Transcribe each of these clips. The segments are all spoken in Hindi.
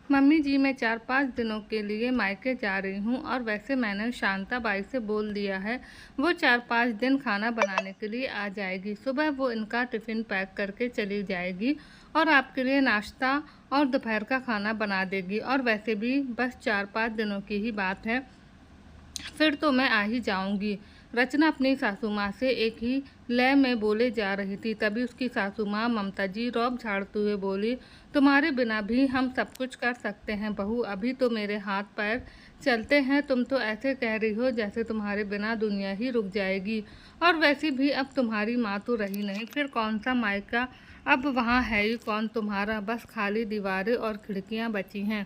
मम्मी जी, मैं 4-5 दिनों के लिए मायके जा रही हूँ और वैसे मैंने शांता बाई से बोल दिया है, वो 4-5 दिन खाना बनाने के लिए आ जाएगी। सुबह वो इनका टिफ़िन पैक करके चली जाएगी और आपके लिए नाश्ता और दोपहर का खाना बना देगी। और वैसे भी बस 4-5 दिनों की ही बात है, फिर तो मैं आ ही जाऊंगी। रचना अपनी सासू माँ से एक ही लय में बोले जा रही थी, तभी उसकी सासू माँ ममता जी रौब झाड़ते हुए बोली, तुम्हारे बिना भी हम सब कुछ कर सकते हैं बहू, अभी तो मेरे हाथ पैर चलते हैं। तुम तो ऐसे कह रही हो जैसे तुम्हारे बिना दुनिया ही रुक जाएगी। और वैसे भी अब तुम्हारी माँ तो रही नहीं, फिर कौन सा मायका, अब वहाँ है ही कौन तुम्हारा, बस खाली दीवारें और खिड़कियाँ बची हैं।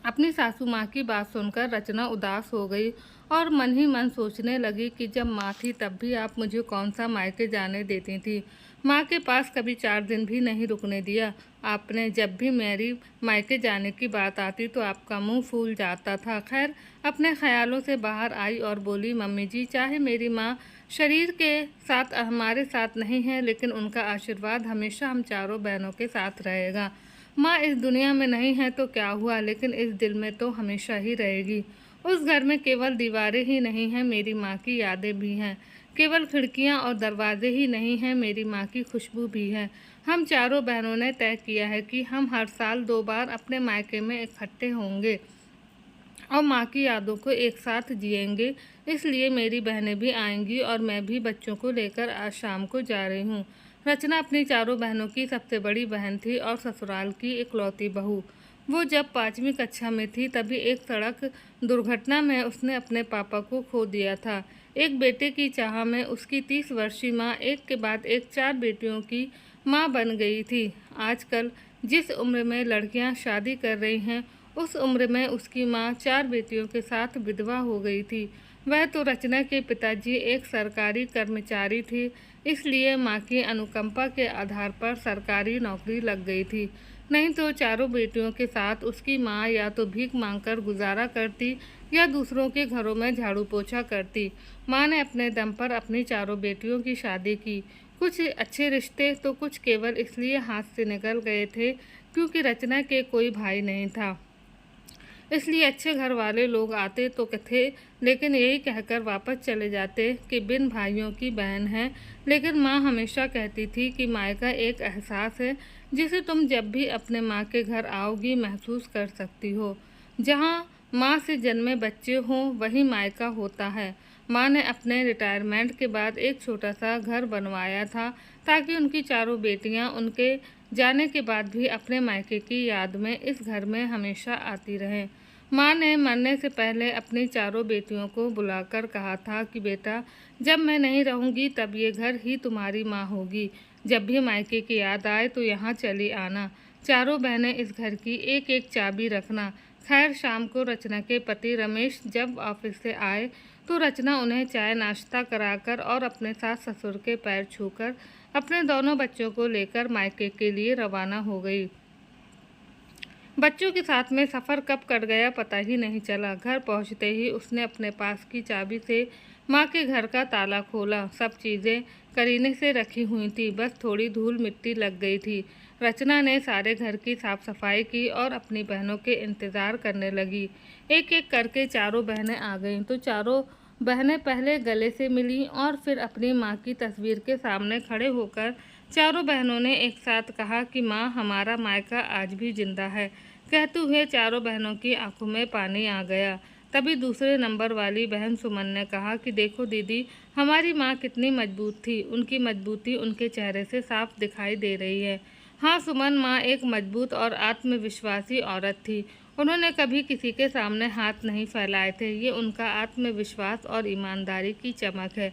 अपनी सासू माँ की बात सुनकर रचना उदास हो गई और मन ही मन सोचने लगी कि जब माँ थी तब भी आप मुझे कौन सा मायके जाने देती थी। माँ के पास कभी 4 दिन भी नहीं रुकने दिया आपने। जब भी मेरी मायके जाने की बात आती तो आपका मुंह फूल जाता था। खैर, अपने ख्यालों से बाहर आई और बोली, मम्मी जी, चाहे मेरी माँ शरीर के साथ हमारे साथ नहीं है, लेकिन उनका आशीर्वाद हमेशा हम चारों बहनों के साथ रहेगा। माँ इस दुनिया में नहीं है तो क्या हुआ, लेकिन इस दिल में तो हमेशा ही रहेगी। उस घर में केवल दीवारें ही नहीं हैं, मेरी माँ की यादें भी हैं। केवल खिड़कियाँ और दरवाजे ही नहीं हैं, मेरी माँ की खुशबू भी है। हम चारों बहनों ने तय किया है कि हम हर साल 2 बार अपने मायके में इकट्ठे होंगे और माँ की यादों को एक साथ जिएंगे। इसलिए मेरी बहनें भी आएंगी और मैं भी बच्चों को लेकर आज शाम को जा रही हूँ। रचना अपनी चारों बहनों की सबसे बड़ी बहन थी और ससुराल की इकलौती बहू। वो जब 5वीं कक्षा में थी तभी एक सड़क दुर्घटना में उसने अपने पापा को खो दिया था। एक बेटे की चाह में उसकी 30 वर्षीय माँ एक के बाद एक 4 बेटियों की माँ बन गई थी। आजकल जिस उम्र में लड़कियां शादी कर रही हैं, उस उम्र में उसकी माँ 4 बेटियों के साथ विधवा हो गई थी। वह तो रचना के पिताजी एक सरकारी कर्मचारी थे, इसलिए माँ की अनुकंपा के आधार पर सरकारी नौकरी लग गई थी। नहीं तो चारों बेटियों के साथ उसकी माँ या तो भीख मांगकर गुजारा करती या दूसरों के घरों में झाड़ू पोछा करती। माँ ने अपने दम पर अपनी चारों बेटियों की शादी की। कुछ अच्छे रिश्ते तो कुछ केवल इसलिए हाथ से निकल गए थे क्योंकि रचना के कोई भाई नहीं था, इसलिए अच्छे घर वाले लोग आते तो थे, लेकिन यही कहकर वापस चले जाते कि बिन भाइयों की बहन है। लेकिन माँ हमेशा कहती थी कि मायका एक एहसास है जिसे तुम जब भी अपने माँ के घर आओगी महसूस कर सकती हो। जहाँ माँ से जन्मे बच्चे हों वही मायका होता है। माँ ने अपने रिटायरमेंट के बाद एक छोटा सा घर बनवाया था ताकि उनकी चारों बेटियाँ उनके जाने के बाद भी अपने मायके की याद में इस घर में हमेशा आती रहें। माँ ने मरने से पहले अपनी चारों बेटियों को बुलाकर कहा था कि बेटा, जब मैं नहीं रहूँगी तब ये घर ही तुम्हारी माँ होगी। जब भी मायके की याद आए तो यहाँ चली आना। चारों बहनें इस घर की एक एक चाबी रखना। खैर, शाम को रचना के पति रमेश जब ऑफिस से आए तो रचना उन्हें चाय नाश्ता कराकर और अपने सास ससुर के पैर छूकर अपने दोनों बच्चों को लेकर मायके के लिए रवाना हो गई। बच्चों के साथ में सफ़र कब कट गया पता ही नहीं चला। घर पहुंचते ही उसने अपने पास की चाबी से माँ के घर का ताला खोला। सब चीज़ें करीने से रखी हुई थी, बस थोड़ी धूल मिट्टी लग गई थी। रचना ने सारे घर की साफ सफाई की और अपनी बहनों के इंतज़ार करने लगी। एक एक करके चारों बहनें आ गईं तो चारों बहनें पहले गले से मिलीं और फिर अपनी माँ की तस्वीर के सामने खड़े होकर चारों बहनों ने एक साथ कहा कि माँ, हमारा मायका आज भी जिंदा है। कहते हुए चारों बहनों की आंखों में पानी आ गया। तभी दूसरे नंबर वाली बहन सुमन ने कहा कि देखो दीदी, हमारी माँ कितनी मजबूत थी, उनकी मजबूती उनके चेहरे से साफ दिखाई दे रही है। हाँ सुमन, माँ एक मजबूत और आत्मविश्वासी औरत थी। उन्होंने कभी किसी के सामने हाथ नहीं फैलाए थे। ये उनका आत्मविश्वास और ईमानदारी की चमक है।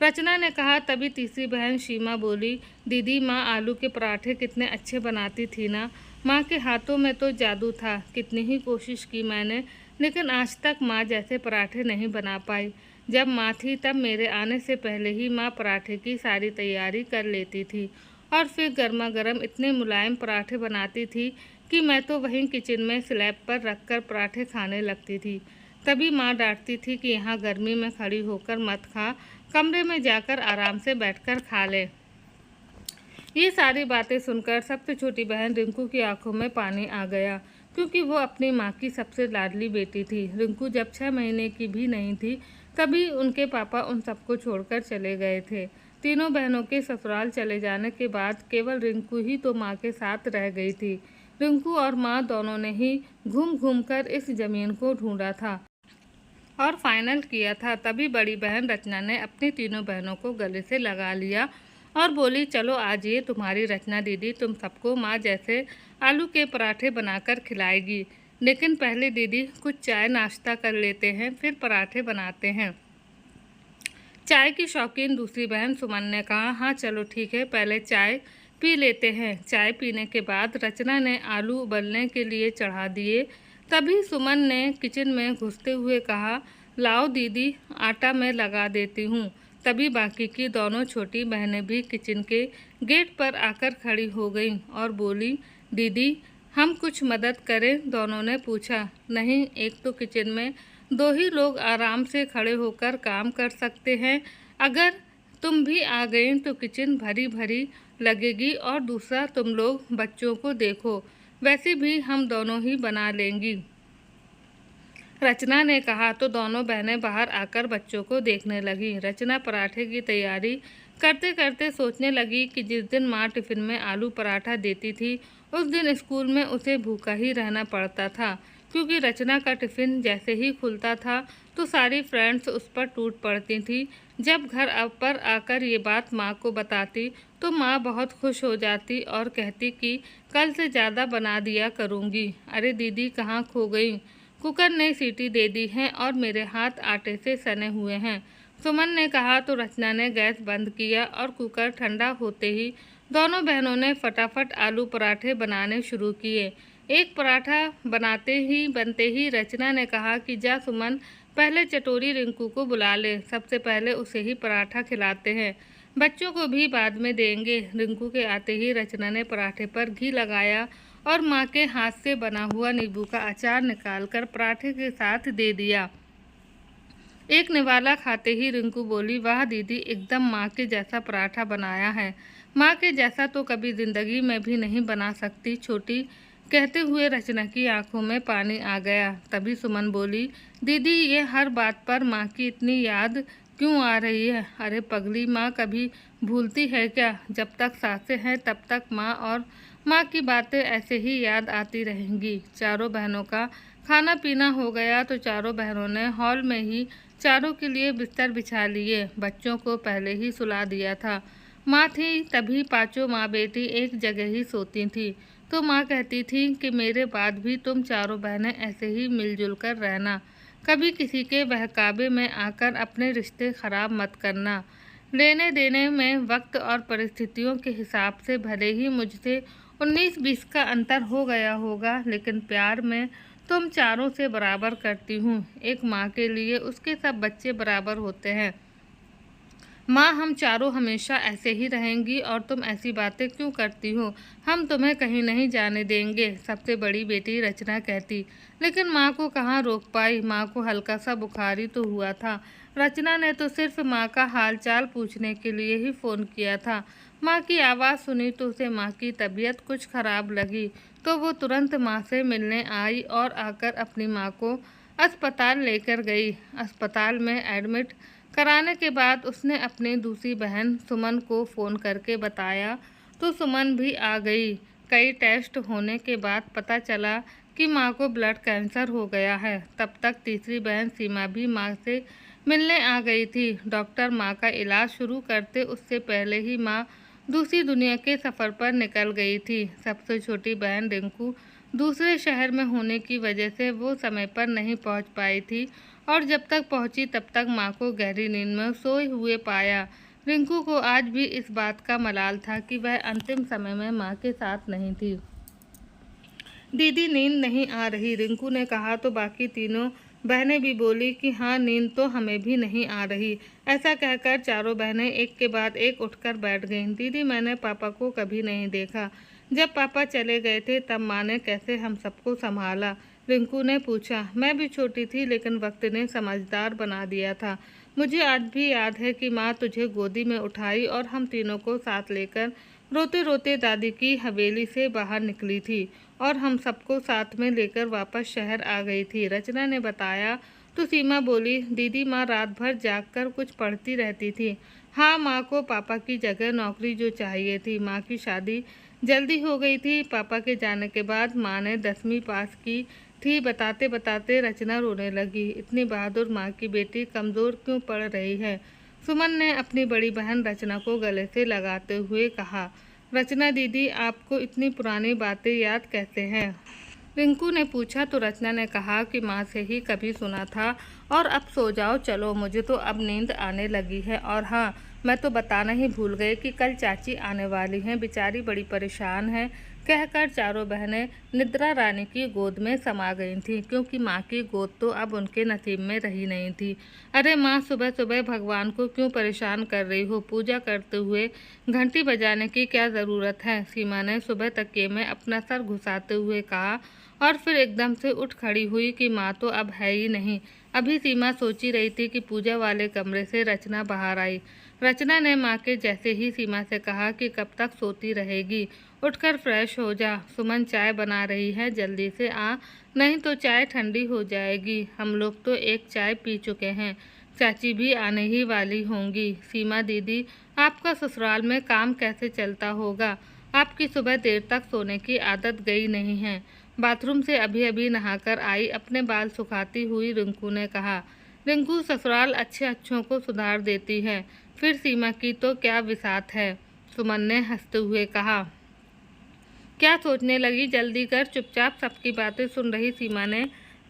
रचना ने कहा। तभी तीसरी बहन सीमा बोली, दीदी, माँ आलू के पराठे कितने अच्छे बनाती थी ना। माँ के हाथों में तो जादू था। कितनी ही कोशिश की मैंने, लेकिन आज तक माँ जैसे पराठे नहीं बना पाई। जब माँ थी तब मेरे आने से पहले ही माँ पराठे की सारी तैयारी कर लेती थी और फिर गर्मा गर्म इतने मुलायम पराठे बनाती थी कि मैं तो वहीं किचन में स्लैब पर रखकर पराठे खाने लगती थी। तभी माँ डांटती थी कि यहाँ गर्मी में खड़ी होकर मत खा, कमरे में जाकर आराम से बैठकर खा ले। ये सारी बातें सुनकर सबसे छोटी बहन रिंकू की आंखों में पानी आ गया। क्योंकि वो अपनी माँ की सबसे लाडली बेटी थी। रिंकू जब 6 महीने की भी नहीं थी तभी उनके पापा उन सबको छोड़कर चले गए थे। तीनों बहनों के ससुराल चले जाने के बाद केवल रिंकू ही तो माँ के साथ रह गई थी। रिंकू और माँ दोनों ने ही घूम घूम कर इस ज़मीन को ढूंढा था और फाइनल किया था। तभी बड़ी बहन रचना ने अपनी तीनों बहनों को गले से लगा लिया और बोली, चलो आज ये तुम्हारी रचना दीदी तुम सबको माँ जैसे आलू के पराठे बनाकर खिलाएगी, लेकिन पहले दीदी कुछ चाय नाश्ता कर लेते हैं, फिर पराठे बनाते हैं। चाय की शौकीन दूसरी बहन सुमन ने कहा, हाँ चलो ठीक है, पहले चाय पी लेते हैं। चाय पीने के बाद रचना ने आलू उबलने के लिए चढ़ा दिए। तभी सुमन ने किचन में घुसते हुए कहा, लाओ दीदी आटा मैं लगा देती हूँ। तभी बाकी की दोनों छोटी बहनें भी किचन के गेट पर आकर खड़ी हो गईं और बोली, दीदी हम कुछ मदद करें? दोनों ने पूछा। नहीं, एक तो किचन में 2 ही लोग आराम से खड़े होकर काम कर सकते हैं, अगर तुम भी आ गए तो किचन भरी भरी लगेगी, और दूसरा तुम लोग बच्चों को देखो, वैसे भी हम दोनों ही बना लेंगी। रचना ने कहा तो दोनों बहनें बाहर आकर बच्चों को देखने लगी। रचना पराठे की तैयारी करते करते सोचने लगी कि जिस दिन माँ टिफ़िन में आलू पराठा देती थी उस दिन स्कूल में उसे भूखा ही रहना पड़ता था, क्योंकि रचना का टिफ़िन जैसे ही खुलता था तो सारी फ्रेंड्स उस पर टूट पड़ती थी। जब घर पर आकर ये बात माँ को बताती तो माँ बहुत खुश हो जाती और कहती कि कल से ज़्यादा बना दिया करूँगी। अरे दीदी कहाँ खो गई? कुकर ने सीटी दे दी है और मेरे हाथ आटे से सने हुए हैं, सुमन ने कहा तो रचना ने गैस बंद किया और कुकर ठंडा होते ही दोनों बहनों ने फटाफट आलू पराठे बनाने शुरू किए। एक पराठा बनते ही रचना ने कहा कि जा सुमन, पहले चटोरी रिंकू को बुला ले, सबसे पहले उसे ही पराठा खिलाते हैं, बच्चों को भी बाद में देंगे। रिंकू के आते ही रचना ने पराठे पर घी लगाया और माँ के हाथ से बना हुआ नींबू का अचार निकालकर पराठे के साथ दे दिया। एक निवाला खाते ही रिंकू बोली, वाह दीदी एकदम माँ के जैसा पराठा बनाया है, माँ के जैसा तो कभी ज़िंदगी में भी नहीं बना सकती छोटी। कहते हुए रचना की आंखों में पानी आ गया। तभी सुमन बोली, दीदी ये हर बात पर माँ की इतनी याद क्यों आ रही है? अरे पगली, माँ कभी भूलती है क्या? जब तक सांसें हैं तब तक माँ और माँ की बातें ऐसे ही याद आती रहेंगी। चारों बहनों का खाना पीना हो गया तो चारों बहनों ने हॉल में ही चारों के लिए बिस्तर बिछा लिए। बच्चों को पहले ही सुला दिया था। माँ थी तभी पांचों माँ बेटी एक जगह ही सोती थी, तो माँ कहती थी कि मेरे बाद भी तुम चारों बहनें ऐसे ही मिलजुल कर रहना, कभी किसी के बहकावे में आकर अपने रिश्ते खराब मत करना। लेने देने में वक्त और परिस्थितियों के हिसाब से भले ही मुझसे 19-20 का अंतर हो गया होगा, लेकिन प्यार में तुम चारों से बराबर करती हूँ। एक माँ के लिए उसके सब बच्चे बराबर होते हैं। माँ हम चारों हमेशा ऐसे ही रहेंगी और तुम ऐसी बातें क्यों करती हो? हम तुम्हें कहीं नहीं जाने देंगे, सबसे बड़ी बेटी रचना कहती। लेकिन माँ को कहाँ रोक पाई। माँ को हल्का सा बुखार ही तो हुआ था। रचना ने तो सिर्फ माँ का हालचाल पूछने के लिए ही फ़ोन किया था। माँ की आवाज़ सुनी तो उसे माँ की तबीयत कुछ खराब लगी, तो वो तुरंत माँ से मिलने आई और आकर अपनी माँ को अस्पताल लेकर गई। अस्पताल में एडमिट कराने के बाद उसने अपनी दूसरी बहन सुमन को फ़ोन करके बताया तो सुमन भी आ गई। कई टेस्ट होने के बाद पता चला कि माँ को ब्लड कैंसर हो गया है। तब तक तीसरी बहन सीमा भी माँ से मिलने आ गई थी। डॉक्टर माँ का इलाज शुरू करते उससे पहले ही माँ दूसरी दुनिया के सफ़र पर निकल गई थी। सबसे छोटी बहन रिंकू दूसरे शहर में होने की वजह से वो समय पर नहीं पहुँच पाई थी और जब तक पहुंची तब तक माँ को गहरी नींद में सोए हुए पाया। रिंकू को आज भी इस बात का मलाल था कि वह अंतिम समय में माँ के साथ नहीं थी। दीदी नींद नहीं आ रही, रिंकू ने कहा तो बाकी तीनों बहनें भी बोली कि हाँ नींद तो हमें भी नहीं आ रही। ऐसा कहकर चारों बहनें एक के बाद एक उठकर बैठ गईं। दीदी मैंने पापा को कभी नहीं देखा, जब पापा चले गए थे तब माँ ने कैसे हम सबको संभाला? रिंकू ने पूछा। मैं भी छोटी थी लेकिन वक्त ने समझदार बना दिया था। मुझे आज भी याद है कि माँ तुझे गोदी में उठाई और हम तीनों को साथ लेकर रोते रोते दादी की हवेली से बाहर निकली थी और हम सबको साथ में लेकर वापस शहर आ गई थी। रचना ने बताया तो सीमा बोली, दीदी माँ रात भर जागकर कुछ पढ़ती रहती थी। हाँ, माँ को पापा की जगह नौकरी जो चाहिए थी। माँ की शादी जल्दी हो गई थी। पापा के जाने के बाद माँ ने 10वीं पास की थी। बताते बताते रचना रोने लगी। इतनी बहादुर माँ की बेटी कमज़ोर क्यों पड़ रही है? सुमन ने अपनी बड़ी बहन रचना को गले से लगाते हुए कहा। रचना दीदी, आपको इतनी पुरानी बातें याद कैसे हैं? रिंकू ने पूछा तो रचना ने कहा कि माँ से ही कभी सुना था। और अब सो जाओ चलो, मुझे तो अब नींद आने लगी है। और हाँ, मैं तो बताना ही भूल गई कि कल चाची आने वाली हैं, बेचारी बड़ी परेशान है, कहकर चारों बहनें निद्रा रानी की गोद में समा गई थीं, क्योंकि माँ की गोद तो अब उनके नसीब में रही नहीं थी। अरे माँ, सुबह सुबह भगवान को क्यों परेशान कर रही हो? पूजा करते हुए घंटी बजाने की क्या ज़रूरत है? सीमा ने सुबह तकिए में अपना सर घुसाते हुए कहा और फिर एकदम से उठ खड़ी हुई कि माँ तो अब है ही नहीं। अभी सीमा सोची रही थी कि पूजा वाले कमरे से रचना बाहर आई। रचना ने माँ के जैसे ही सीमा से कहा कि कब तक सोती रहेगी, उठकर फ्रेश हो जा, सुमन चाय बना रही है, जल्दी से आ, नहीं तो चाय ठंडी हो जाएगी। हम लोग तो एक चाय पी चुके हैं, चाची भी आने ही वाली होंगी। सीमा दीदी, आपका ससुराल में काम कैसे चलता होगा? आपकी सुबह देर तक सोने की आदत गई नहीं है। बाथरूम से अभी अभी नहाकर आई, अपने बाल सुखाती हुई रिंकू ने कहा। रिंकू ससुराल अच्छे अच्छों को सुधार देती है, फिर सीमा की तो क्या विसात है? सुमन ने हंसते हुए कहा। क्या सोचने लगी? जल्दी कर। चुपचाप सबकी बातें सुन रही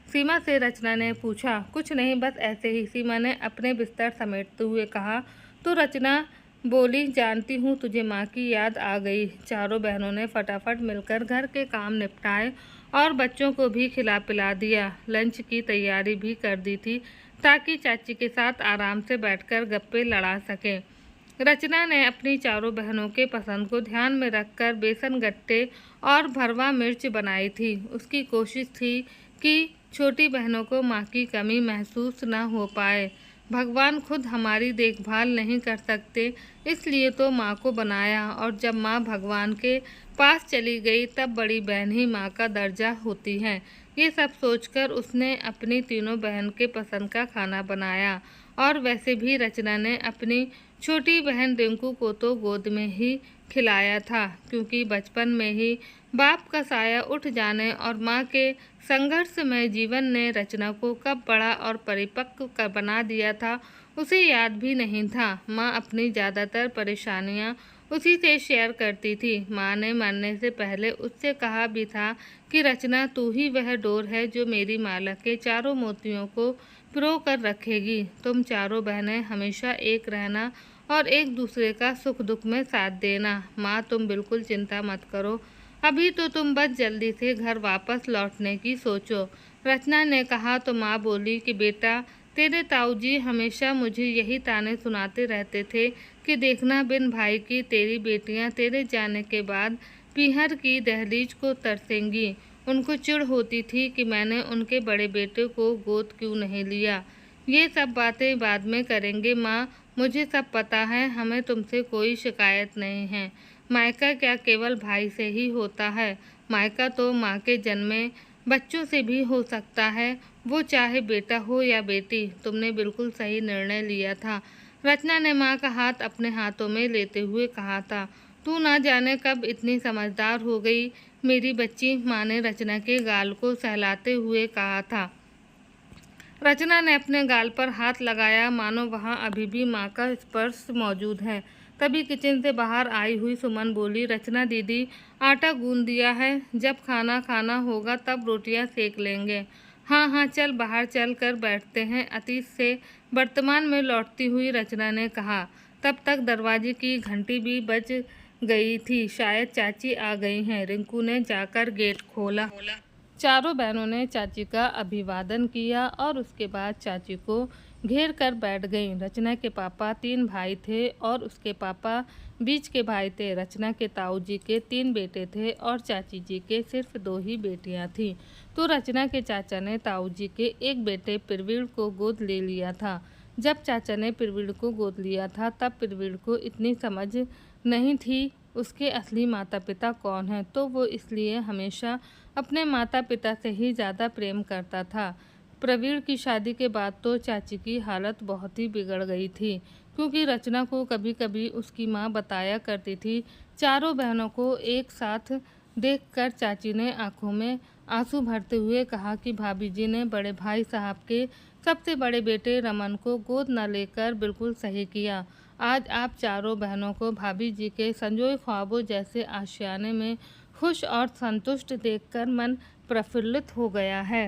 सीमा से रचना ने पूछा। कुछ नहीं, बस ऐसे ही, सीमा ने अपने बिस्तर समेटते हुए कहा। तो रचना बोली, जानती हूँ तुझे माँ की याद आ गई। चारों बहनों ने फटाफट मिलकर घर के काम निपटाए और बच्चों को भी खिला पिला दिया। लंच की तैयारी भी कर दी थी ताकि चाची के साथ आराम से बैठकर गप्पे लड़ा सकें। रचना ने अपनी चारों बहनों के पसंद को ध्यान में रखकर बेसन गट्टे और भरवा मिर्च बनाई थी। उसकी कोशिश थी कि छोटी बहनों को माँ की कमी महसूस न हो पाए। भगवान खुद हमारी देखभाल नहीं कर सकते, इसलिए तो माँ को बनाया, और जब माँ भगवान के पास चली गई तब बड़ी बहन ही माँ का दर्जा होती है। ये सब सोचकर उसने अपनी तीनों बहन के पसंद का खाना बनाया। और वैसे भी रचना ने अपनी छोटी बहन रिंकू को तो गोद में ही खिलाया था, क्योंकि बचपन में ही बाप का साया उठ जाने और माँ के संघर्षमय जीवन ने रचना को कब बड़ा और परिपक्व कर बना दिया था, उसे याद भी नहीं था। माँ अपनी ज़्यादातर परेशानियाँ उसी से शेयर करती थी। माँ ने मरने से पहले उससे कहा भी था कि रचना, तू ही वह डोर है जो मेरी माला के चारों मोतियों को पिरो कर रखेगी। तुम चारों बहनें हमेशा एक रहना और एक दूसरे का सुख दुख में साथ देना। माँ, तुम बिल्कुल चिंता मत करो, अभी तो तुम बस जल्दी से घर वापस लौटने की सोचो। रचना ने कहा तो माँ बोली कि बेटा, तेरे ताऊ जी हमेशा मुझे यही ताने सुनाते रहते थे कि देखना, बिन भाई की तेरी बेटियाँ तेरे जाने के बाद पीहर की दहलीज को तरसेंगी। उनको चिढ़ होती थी कि मैंने उनके बड़े बेटे को गोद क्यों नहीं लिया। ये सब बातें बाद में करेंगे माँ, मुझे सब पता है, हमें तुमसे कोई शिकायत नहीं है। मायका क्या केवल भाई से ही होता है? मायका तो माँ के जन्मे बच्चों से भी हो सकता है, वो चाहे बेटा हो या बेटी। तुमने बिल्कुल सही निर्णय लिया था। रचना ने माँ का हाथ अपने हाथों में लेते हुए कहा था। तू ना जाने कब इतनी समझदार हो गई मेरी बच्ची, माँ ने रचना के गाल को सहलाते हुए कहा था। रचना ने अपने गाल पर हाथ लगाया, मानो वहाँ अभी भी माँ का स्पर्श मौजूद है। तभी किचन से बाहर आई हुई सुमन बोली, रचना दीदी, आटा गूंद दिया है, जब खाना खाना होगा तब रोटियां सेक लेंगे। हाँ हाँ, चल बाहर चल कर बैठते हैं, अतीत से वर्तमान में लौटती हुई रचना ने कहा। तब तक दरवाजे की घंटी भी बज गई थी, शायद चाची आ गई हैं। रिंकू ने जाकर गेट खोला। चारों बहनों ने चाची का अभिवादन किया और उसके बाद चाची को घेर कर बैठ गईं। रचना के पापा 3 भाई थे और उसके पापा बीच के भाई थे। रचना के ताऊ जी के 3 बेटे थे और चाची जी के सिर्फ 2 ही बेटियां थीं। तो रचना के चाचा ने ताऊ जी के एक बेटे प्रवीण को गोद ले लिया था। जब चाचा ने प्रवीण को गोद लिया था तब प्रवीण को इतनी समझ नहीं थी उसके असली माता पिता कौन हैं, तो वो इसलिए हमेशा अपने माता पिता से ही ज़्यादा प्रेम करता था। प्रवीण की शादी के बाद तो चाची की हालत बहुत ही बिगड़ गई थी, क्योंकि रचना को कभी कभी उसकी माँ बताया करती थी। चारों बहनों को एक साथ देखकर चाची ने आंखों में आंसू भरते हुए कहा कि भाभी जी ने बड़े भाई साहब के सबसे बड़े बेटे रमन को गोद न लेकर बिल्कुल सही किया। आज आप चारों बहनों को भाभी जी के संजोए ख्वाबों जैसे आशियाने में खुश और संतुष्ट देखकर मन प्रफुल्लित हो गया है।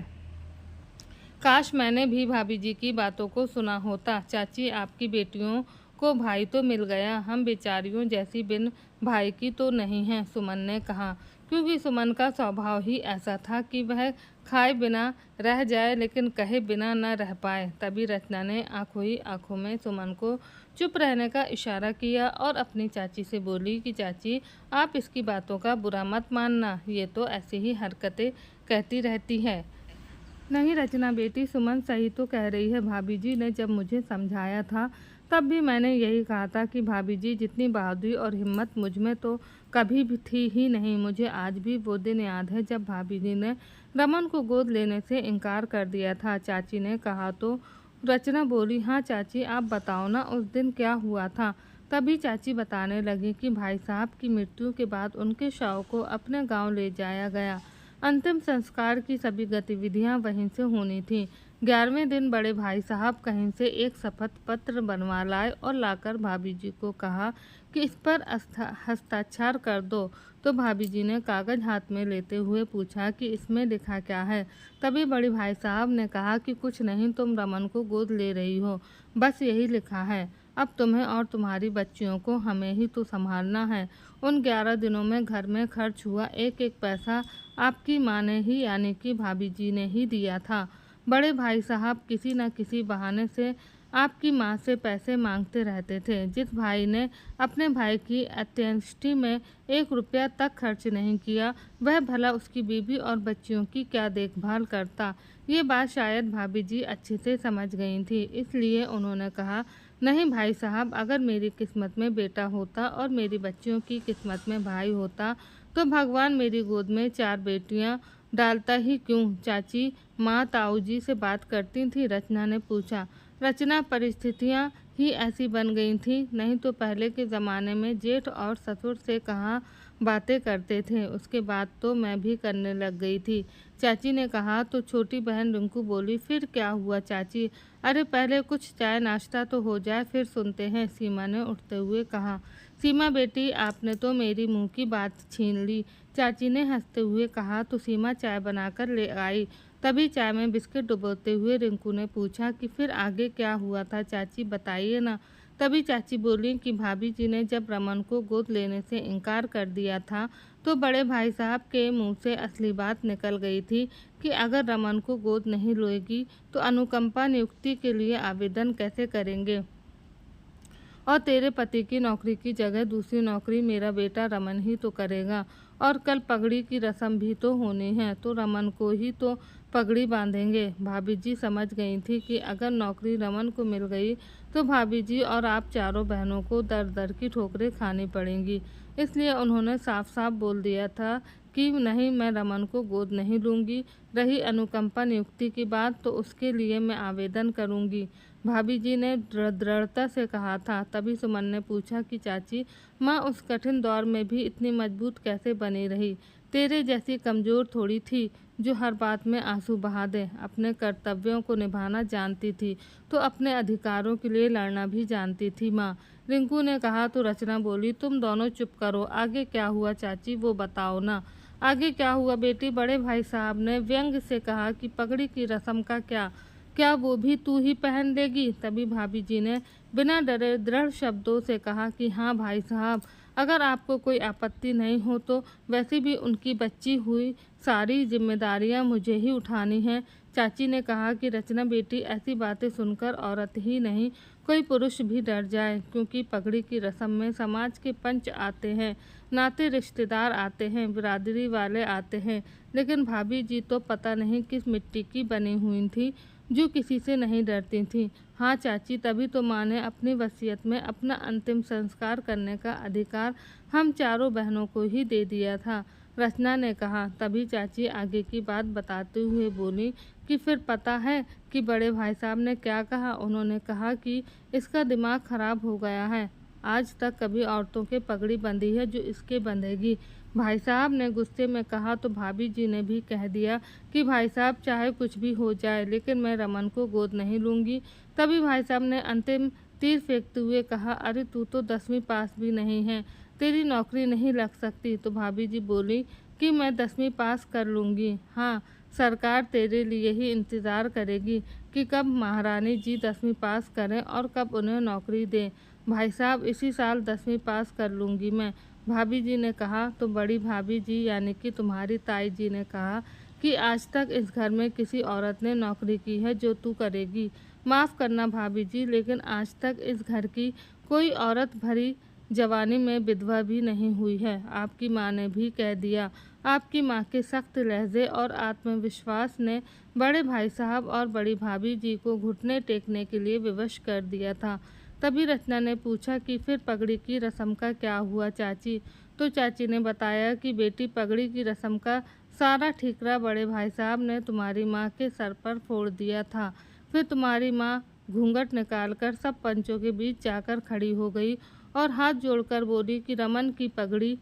काश मैंने भी भाभी जी की बातों को सुना होता। चाची, आपकी बेटियों को भाई तो मिल गया, हम बेचारियों जैसी बिन भाई की तो नहीं हैं, सुमन ने कहा, क्योंकि सुमन का स्वभाव ही ऐसा था कि वह खाए बिना रह जाए लेकिन कहे बिना न रह पाए। तभी रचना ने आंखों ही आंखों में सुमन को चुप रहने का इशारा किया और अपनी चाची से बोली कि चाची, आप इसकी बातों का बुरा मत मानना, ये तो ऐसी ही हरकतें कहती रहती है। नहीं रचना बेटी, सुमन सही तो कह रही है। भाभी जी ने जब मुझे समझाया था तब भी मैंने यही कहा था कि भाभी जी जितनी बहादुरी और हिम्मत मुझ में तो कभी भी थी ही नहीं। मुझे आज भी वो दिन याद है जब भाभी जी ने रमन को गोद लेने से इनकार कर दिया था, चाची ने कहा। तो रचना बोली, हाँ चाची, आप बताओ ना उस दिन क्या हुआ था। तभी चाची बताने लगी कि भाई साहब की मृत्यु के बाद उनके शव को अपने गांव ले जाया गया। अंतिम संस्कार की सभी गतिविधियां वहीं से होनी थी। 11वें दिन बड़े भाई साहब कहीं से एक शपथ पत्र बनवा लाए और लाकर भाभी जी को कहा कि इस पर हस्ताक्षर कर दो। तो भाभी जी ने कागज हाथ में लेते हुए पूछा कि इसमें लिखा क्या है। तभी बड़े भाई साहब ने कहा कि कुछ नहीं, तुम रमन को गोद ले रही हो, बस यही लिखा है। अब तुम्हें और तुम्हारी बच्चियों को हमें ही तो संभालना है। उन 11 दिनों में घर में खर्च हुआ एक एक पैसा आपकी माँ ने ही यानी कि भाभी जी ने ही दिया था। बड़े भाई साहब किसी न किसी बहाने से आपकी माँ से पैसे मांगते रहते थे। जिस भाई ने अपने भाई की अंत्येष्टि में 1 रुपया तक खर्च नहीं किया, वह भला उसकी बीवी और बच्चियों की क्या देखभाल करता। ये बात शायद भाभी जी अच्छे से समझ गई थी, इसलिए उन्होंने कहा, नहीं भाई साहब, अगर मेरी किस्मत में बेटा होता और मेरी बच्चियों की किस्मत में भाई होता तो भगवान मेरी गोद में 4 बेटियां डालता ही क्यों। चाची, माँ ताऊ जी से बात करती थी, रचना ने पूछा। रचना, परिस्थितियाँ ही ऐसी बन गई थी, नहीं तो पहले के ज़माने में जेठ और ससुर से कहाँ बातें करते थे। उसके बाद तो मैं भी करने लग गई थी, चाची ने कहा। तो छोटी बहन रिंकू बोली, फिर क्या हुआ चाची? अरे पहले कुछ चाय नाश्ता तो हो जाए, फिर सुनते हैं, सीमा ने उठते हुए कहा। सीमा बेटी, आपने तो मेरी मुंह की बात छीन ली, चाची ने हंसते हुए कहा। तो सीमा चाय बनाकर ले आई। तभी चाय में बिस्किट डुबोते हुए रिंकू ने पूछा कि फिर आगे क्या हुआ था चाची, बताइए ना। तभी चाची बोली कि भाभी जी ने जब रमन को गोद लेने से इनकार कर दिया था तो बड़े भाई साहब के मुंह से असली बात निकल गई थी कि अगर रमन को गोद नहीं लेगी तो अनुकंपा नियुक्ति के लिए आवेदन कैसे करेंगे, और तेरे पति की नौकरी की जगह दूसरी नौकरी मेरा बेटा रमन ही तो करेगा। और कल पगड़ी की रस्म भी तो होनी है, तो रमन को ही तो पगड़ी बांधेंगे। भाभी जी समझ गई थी कि अगर नौकरी रमन को मिल गई तो भाभी जी और आप चारों बहनों को दर दर की ठोकरें खानी पड़ेंगी। इसलिए उन्होंने साफ साफ बोल दिया था कि नहीं, मैं रमन को गोद नहीं लूँगी। रही अनुकंपा नियुक्ति की बात, तो उसके लिए मैं आवेदन करूँगी, भाभी जी ने दृढ़ता से कहा था। तभी सुमन ने पूछा कि चाची, माँ उस कठिन दौर में भी इतनी मजबूत कैसे बनी रही? तेरे जैसी कमज़ोर थोड़ी थी जो हर बात में आंसू बहा दे। अपने कर्तव्यों को निभाना जानती थी तो अपने अधिकारों के लिए लड़ना भी जानती थी माँ, रिंकू ने कहा। तो रचना बोली, तुम दोनों चुप करो, आगे क्या हुआ चाची वो बताओ ना। आगे क्या हुआ बेटी, बड़े भाई साहब ने व्यंग से कहा कि पगड़ी की रस्म का क्या वो भी तू ही पहन लेगी? तभी भाभी जी ने बिना डरे दृढ़ शब्दों से कहा कि हाँ भाई साहब, अगर आपको कोई आपत्ति नहीं हो तो। वैसे भी उनकी बच्ची हुई सारी जिम्मेदारियां मुझे ही उठानी हैं, चाची ने कहा। कि रचना बेटी, ऐसी बातें सुनकर औरत ही नहीं कोई पुरुष भी डर जाए, क्योंकि पगड़ी की रस्म में समाज के पंच आते हैं, नाते रिश्तेदार आते हैं, बिरादरी वाले आते हैं। लेकिन भाभी जी तो पता नहीं किस मिट्टी की बनी हुई थी, जो किसी से नहीं डरती थी। हाँ चाची, तभी तो माँ ने अपनी वसीयत में अपना अंतिम संस्कार करने का अधिकार हम चारों बहनों को ही दे दिया था, रचना ने कहा। तभी चाची आगे की बात बताते हुए बोली कि फिर पता है कि बड़े भाई साहब ने क्या कहा। उन्होंने कहा कि इसका दिमाग खराब हो गया है, आज तक कभी औरतों के पगड़ी बंधी है जो इसके बंधेगी। भाई साहब ने गुस्से में कहा तो भाभी जी ने भी कह दिया कि भाई साहब चाहे कुछ भी हो जाए लेकिन मैं रमन को गोद नहीं लूँगी। तभी भाई साहब ने अंतिम तीर फेंकते हुए कहा, अरे तू तो 10वीं पास भी नहीं है, तेरी नौकरी नहीं लग सकती। तो भाभी जी बोली कि मैं 10वीं पास कर लूँगी। हाँ, सरकार तेरे लिए ही इंतज़ार करेगी कि कब महारानी जी 10वीं पास करें और कब उन्हें नौकरी दें। भाई साहब इसी साल 10वीं पास कर लूँगी मैं, भाभी जी ने कहा। तो बड़ी भाभी जी यानी कि तुम्हारी ताई जी ने कहा कि आज तक इस घर में किसी औरत ने नौकरी की है जो तू करेगी। माफ़ करना भाभी जी, लेकिन आज तक इस घर की कोई औरत भरी जवानी में विधवा भी नहीं हुई है। आपकी माँ ने भी कह दिया। आपकी माँ के सख्त लहजे और आत्मविश्वास ने बड़े भाई साहब और बड़ी भाभी जी को घुटने टेकने के लिए विवश कर दिया था। तभी रचना ने पूछा कि फिर पगड़ी की रस्म का क्या हुआ चाची। तो चाची ने बताया कि बेटी, पगड़ी की रस्म का सारा ठीकरा बड़े भाई साहब ने तुम्हारी माँ के सर पर फोड़ दिया था। फिर तुम्हारी माँ घूंघट निकालकर सब पंचों के बीच जाकर खड़ी हो गई और हाथ जोड़कर बोली कि रमन की पगड़ी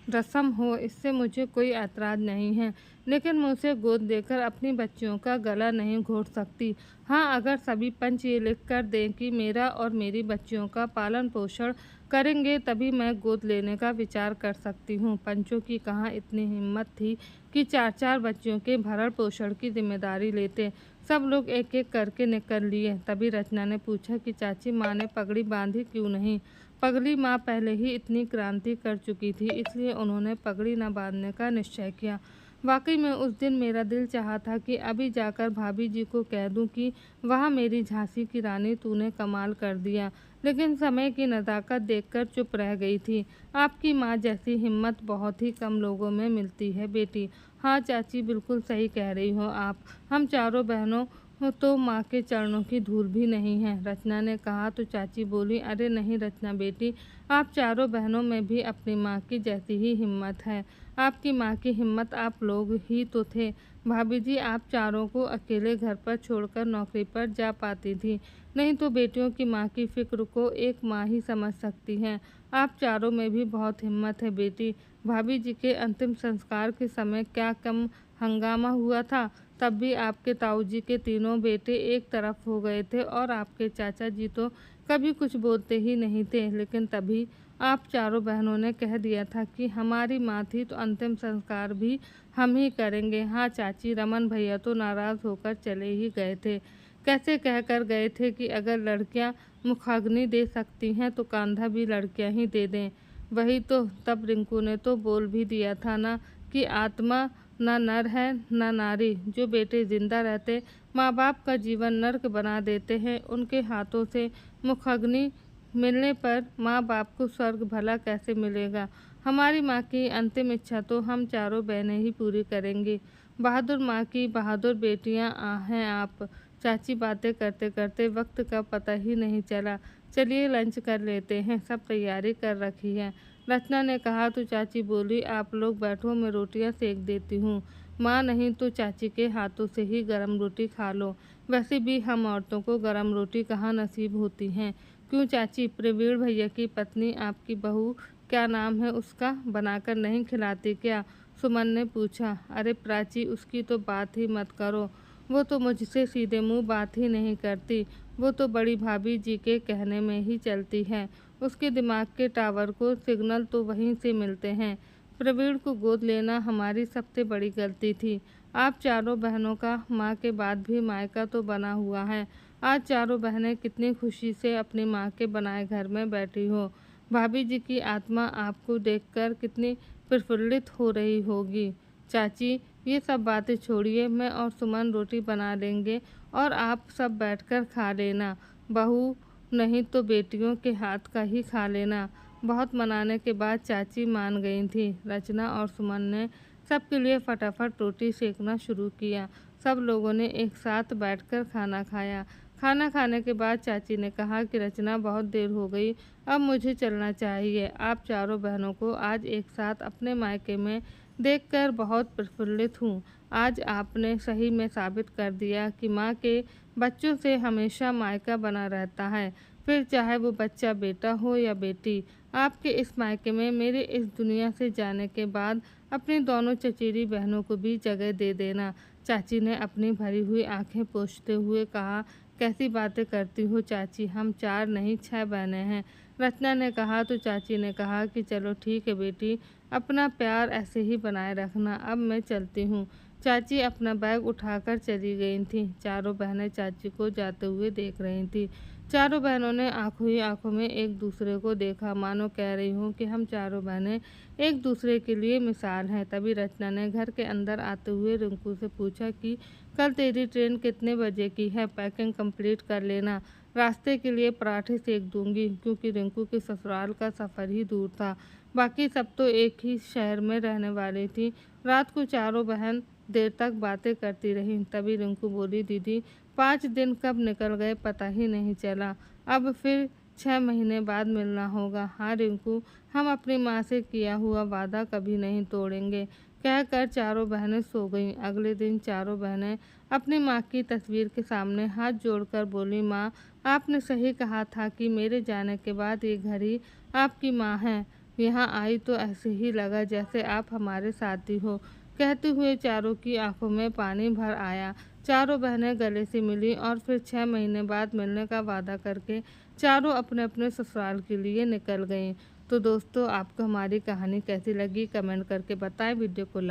रस्म हो, इससे मुझे कोई ऐतराज़ नहीं है, लेकिन मैं उसे गोद देकर अपनी बच्चियों का गला नहीं घोट सकती। हाँ, अगर सभी पंच ये लिख कर दें कि मेरा और मेरी बच्चियों का पालन पोषण करेंगे तभी मैं गोद लेने का विचार कर सकती हूँ। पंचों की कहाँ इतनी हिम्मत थी कि 4-4 बच्चियों के भरण पोषण की जिम्मेदारी लेते। सब लोग एक एक करके निकल लिए। तभी रचना ने पूछा कि चाची, माँ ने पगड़ी बांधी क्यों नहीं? पगली माँ पहले ही इतनी क्रांति कर चुकी थी, इसलिए उन्होंने पगड़ी न बांधने का निश्चय किया। वाकई में उस दिन मेरा दिल चाहा था कि अभी जाकर भाभी जी को कह दूं कि वह मेरी झांसी की रानी, तूने कमाल कर दिया, लेकिन समय की नज़ाकत देखकर चुप रह गई थी। आपकी माँ जैसी हिम्मत बहुत ही कम लोगों में मिलती है बेटी। हाँ चाची, बिल्कुल सही कह रही हो आप। हम चारों बहनों तो माँ के चरणों की धूल भी नहीं है, रचना ने कहा। तो चाची बोली, अरे नहीं रचना बेटी, आप चारों बहनों में भी अपनी माँ की जैसी ही हिम्मत है। आपकी माँ की हिम्मत आप लोग ही तो थे। भाभी जी, आप चारों को अकेले घर पर छोड़कर नौकरी पर जा पाती थी, नहीं तो बेटियों की माँ की फिक्र को एक माँ ही समझ सकती है। आप चारों में भी बहुत हिम्मत है बेटी। भाभी जी के अंतिम संस्कार के समय क्या कम हंगामा हुआ था। तब भी आपके ताऊजी के तीनों बेटे एक तरफ हो गए थे और आपके चाचा जी तो कभी कुछ बोलते ही नहीं थे, लेकिन तभी आप चारों बहनों ने कह दिया था कि हमारी माँ थी तो अंतिम संस्कार भी हम ही करेंगे। हाँ चाची, रमन भैया तो नाराज़ होकर चले ही गए थे। कैसे कहकर गए थे कि अगर लड़कियां मुखाग्नि दे सकती हैं तो कांधा भी लड़कियां ही दे दें। वही तो, तब रिंकू ने तो बोल भी दिया था ना कि आत्मा ना नर है ना नारी। जो बेटे जिंदा रहते माँ बाप का जीवन नर्क बना देते हैं, उनके हाथों से मुखाग्नि मिलने पर माँ बाप को स्वर्ग भला कैसे मिलेगा। हमारी माँ की अंतिम इच्छा तो हम चारों बहनें ही पूरी करेंगी। बहादुर माँ की बहादुर बेटियाँ हैं आप। चाची बातें करते करते वक्त का पता ही नहीं चला। चलिए लंच कर लेते हैं, सब तैयारी कर रखी है, रचना ने कहा। तो चाची बोली, आप लोग बैठो, मैं रोटियां सेक देती हूँ। माँ, नहीं तो चाची के हाथों से ही गरम रोटी खा लो। वैसे भी हम औरतों को गरम रोटी कहाँ नसीब होती हैं। क्यों चाची, प्रवीण भैया की पत्नी आपकी बहू, क्या नाम है उसका, बनाकर नहीं खिलाती क्या? सुमन ने पूछा। अरे प्राची, उसकी तो बात ही मत करो, वो तो मुझसे सीधे मुंह बात ही नहीं करती। वो तो बड़ी भाभी जी के कहने में ही चलती है। उसके दिमाग के टावर को सिग्नल तो वहीं से मिलते हैं। प्रवीण को गोद लेना हमारी सबसे बड़ी गलती थी। आप चारों बहनों का माँ के बाद भी मायका तो बना हुआ है। आज चारों बहनें कितनी खुशी से अपनी माँ के बनाए घर में बैठी हो। भाभी जी की आत्मा आपको देखकर कितनी प्रफुल्लित हो रही होगी। चाची, ये सब बातें छोड़िए, मैं और सुमन रोटी बना लेंगे और आप सब बैठकर खा लेना। बहू नहीं तो बेटियों के हाथ का ही खा लेना। बहुत मनाने के बाद चाची मान गई थी। रचना और सुमन ने सबके लिए फटाफट रोटी सेकना शुरू किया। सब लोगों ने एक साथ बैठकर खाना खाया। खाना खाने के बाद चाची ने कहा कि रचना, बहुत देर हो गई, अब मुझे चलना चाहिए। आप चारों बहनों को आज एक साथ अपने मायके में देखकर बहुत प्रफुल्लित हूँ। आज आपने सही में साबित कर दिया कि माँ के बच्चों से हमेशा मायका बना रहता है, फिर चाहे वो बच्चा बेटा हो या बेटी। आपके इस मायके में मेरे इस दुनिया से जाने के बाद अपनी दोनों चचेरी बहनों को भी जगह दे देना। चाची ने अपनी भरी हुई आंखें पोंछते हुए कहा, कैसी बातें करती हो चाची, हम 4 नहीं 6 बहनें हैं। रचना ने कहा तो चाची ने कहा कि चलो ठीक है बेटी, अपना प्यार ऐसे ही बनाए रखना, अब मैं चलती हूँ। चाची अपना बैग उठाकर चली गई थीं। चारों बहनें चाची को जाते हुए देख रही थीं। चारों बहनों ने आंखों ही आंखों में एक दूसरे को देखा, मानो कह रही हूँ कि हम चारों बहनें एक दूसरे के लिए मिसाल हैं। तभी रचना ने घर के अंदर आते हुए रिंकू से पूछा कि कल तेरी ट्रेन कितने बजे की है? पैकिंग कंप्लीट कर लेना, रास्ते के लिए पराठे सेक दूंगी, क्योंकि रिंकू के ससुराल का सफ़र ही दूर था। बाकी सब तो एक ही शहर में रहने वाली थी। रात को चारों बहन देर तक बातें करती रहीं। तभी रिंकू बोली, दीदी 5 दिन कब निकल गए पता ही नहीं चला। अब फिर 6 महीने बाद मिलना होगा। हाँ रिंकू, हम अपनी माँ से किया हुआ वादा कभी नहीं तोड़ेंगे, कहकर चारों बहनें सो गईं। अगले दिन चारों बहनें अपनी माँ की तस्वीर के सामने हाथ जोड़कर बोली, माँ आपने सही कहा था कि मेरे जाने के बाद ये घर ही आपकी माँ है। यहाँ आई तो ऐसे ही लगा जैसे आप हमारे साथी हो। कहते हुए चारों की आंखों में पानी भर आया। चारों बहनें गले से मिली और फिर 6 महीने बाद मिलने का वादा करके चारों अपने अपने ससुराल के लिए निकल गईं। तो दोस्तों, आपको हमारी कहानी कैसी लगी कमेंट करके बताएं। वीडियो को लाइक